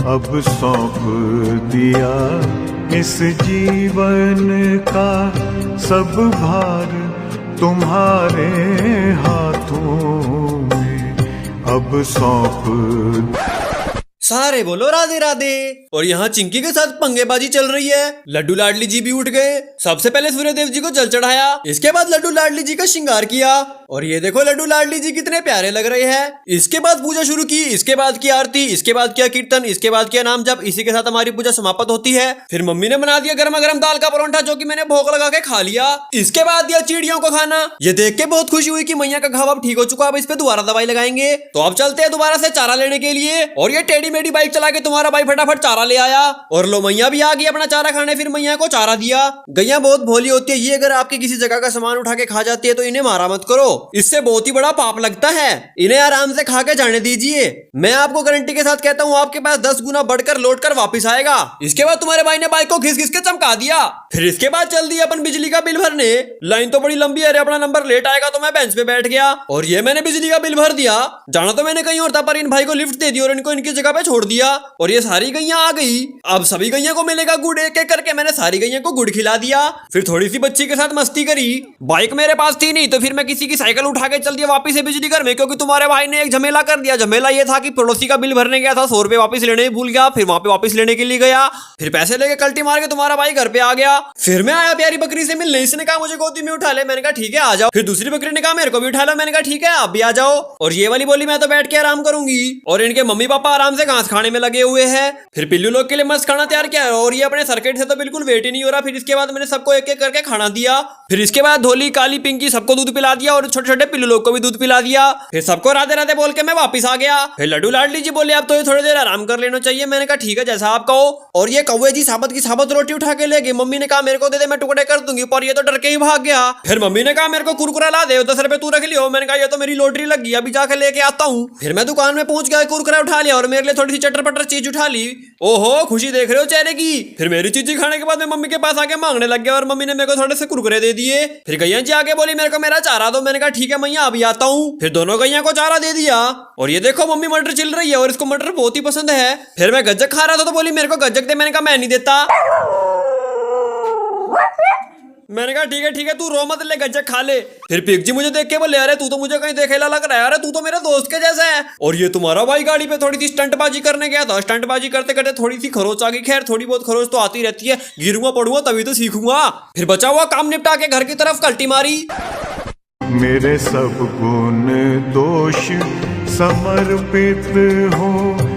अब सौंप दिया इस जीवन का सब भार तुम्हारे हाथों में, अब सौंप। सारे बोलो राधे राधे। और यहाँ चिंकी के साथ पंगेबाजी चल रही है। लड्डू लाडली जी भी उठ गए। सबसे पहले सूर्यदेव जी को जल चढ़ाया, इसके बाद लड्डू लाडली जी का श्रृंगार किया। और ये देखो लड्डू लाडली जी कितने प्यारे लग रहे हैं। इसके बाद पूजा शुरू की, इसके बाद की आरती, इसके बाद किया कीर्तन, इसके बाद किया नाम जप। इसी के साथ हमारी पूजा समाप्त होती है। फिर मम्मी ने बना दिया गर्मा गर्म दाल का परोंठा, जो कि मैंने भोग लगा के खा लिया। इसके बाद दिया चिड़ियों को खाना। ये देख के बहुत खुशी हुई कि मैया का घाव अब ठीक हो चुका, अब इस पे दोबारा दवाई लगाएंगे। तो अब चलते हैं दोबारा से चारा लेने के लिए। और ये टेढ़ी मेढ़ी बाइक चला के तुम्हारा भाई फटाफट चारा ले आया। और लो मैया भी आ गई अपना चारा खाने। फिर मैया को चारा दिया। गैया बहुत भोली होती है, ये अगर आपकी किसी जगह का सामान उठा के खा जाती है तो इन्हें मारा मत करो, इससे बहुत ही बड़ा पाप लगता है। इन्हें आराम से खा के जाने दीजिए। मैं आपको गारंटी के साथ कहता हूँ आपके पास 10 गुना बढ़कर लौट कर वापिस आएगा। इसके बाद तुम्हारे भाई ने बाइक को घिस घिस के चमका दिया। फिर इसके बाद चल दिया अपन बिजली का बिल भरने। लाइन तो बड़ी लंबी है, अपना नंबर लेट आएगा तो मैं बेंच पे बैठ गया। और ये मैंने बिजली का बिल भर दिया। जाना तो मैंने कहीं और था, पर इन भाई को लिफ्ट दे दी और इनको इनकी जगह पे छोड़ दिया। और ये सारी गैया आ गई। अब सभी गैया को मिलेगा गुड़, एक एक करके मैंने सारी गैया को गुड़ खिला दिया। फिर थोड़ी सी बच्ची के साथ मस्ती करी। बाइक मेरे पास थी नहीं, तो फिर मैं किसी की साइकिल उठा के चल दिया वापिस से बिजली घर में, क्योंकि तुम्हारे भाई ने एक झमेला कर दिया। झमेला ये था कि पड़ोसी का बिल भरने गया था, 100 रुपए वापिस लेने भूल गया। फिर वहां पे वापिस लेने के लिए गया, फिर पैसे लेके कल्टी मार के तुम्हारा भाई घर पे आ गया। फिर मैं आया प्यारी बकरी से मिलने, इसने कहा मुझे गोदी में उठा ले, मैंने कहा ठीक है आ जाओ। फिर दूसरी बकरी ने कहा मेरे को भी उठा लो, मैंने कहा ठीक है आप भी आ जाओ। और ये वाली बोली मैं तो बैठ के आराम करूंगी। और इनके मम्मी पापा आराम से घास खाने में लगे हुए हैं। फिर पिल्लू लोग के लिए मस्त खाना तैयार किया और ये अपने सर्किट से तो बिल्कुल वेट ही नहीं हो रहा। फिर इसके बाद मैंने सबको एक एक करके खाना दिया। फिर इसके बाद धोली काली पिंकी सबको दूध पिला दिया और छोटे छोटे पिल्लू लोग को भी दूध पिला दिया। फिर सबको राधे राधे बोल के मैं वापस आ गया। फिर लड्डू लाडली जी बोले अब तो ये थोड़ी देर आराम कर लेना चाहिए। मैंने कहा ठीक है जैसा आप कहो। और ये कौवे जी साबत की साबत रोटी उठा के ले गई। मम्मी ने कहा मेरे को दे दे, मैं टुकड़े कर दूंगी, पर ये तो डर के ही भाग गया। फिर मम्मी ने कहा मेरे को कुरकुरा ला दे, 10 रुपए तू रख लियो। मैंने कहा ये तो मेरी लॉटरी लग गई, अभी जाकर लेके आता हूँ। फिर मैं दुकान में पहुंच गया, कुरकुरा उठा लिया और मेरे लिए थोड़ी सी चटर पटर चीज उठा ली। ओहो खुशी देख रहे हो चेहरे की। फिर मेरी चीजें खाने के बाद मैं मम्मी के पास आके मांगने लग गया और मम्मी ने मेरे को थोड़े से कुरकुरे दे दिए। फिर गैया जी आके बोली मेरे को मेरा चारा दो। मैंने कहा ठीक है मैया अभी आता हूँ। फिर दोनों गैया को चारा दे दिया। और ये देखो मम्मी मटर चिल रही है और इसको मटर बहुत ही पसंद है। फिर मैं गज्जक खा रहा था तो बोली मेरे को गज्जक दे। मैंने कहा मैं नहीं देता। मैंने कहा ठीक है तू रो मत, ले गज्जक खा ले। फिर पिग जी मुझे देख के बोले अरे तू तो मुझे कहीं देखेला लग रहा है, अरे तू तो मेरे दोस्त के जैसा है। और ये तुम्हारा भाई गाड़ी पे थोड़ी सी स्टंटबाजी करने गया था, स्टंटबाजी करते करते थोड़ी सी खरोच आ गई। खैर थोड़ी बहुत खरोच तो आती रहती है, गिरूंगा पड़ूंगा तभी तो सीखूंगा। फिर बचा हुआ काम निपटा के घर की तरफ कल्टी मारी। मेरे सब गुण दोष समर्पित हो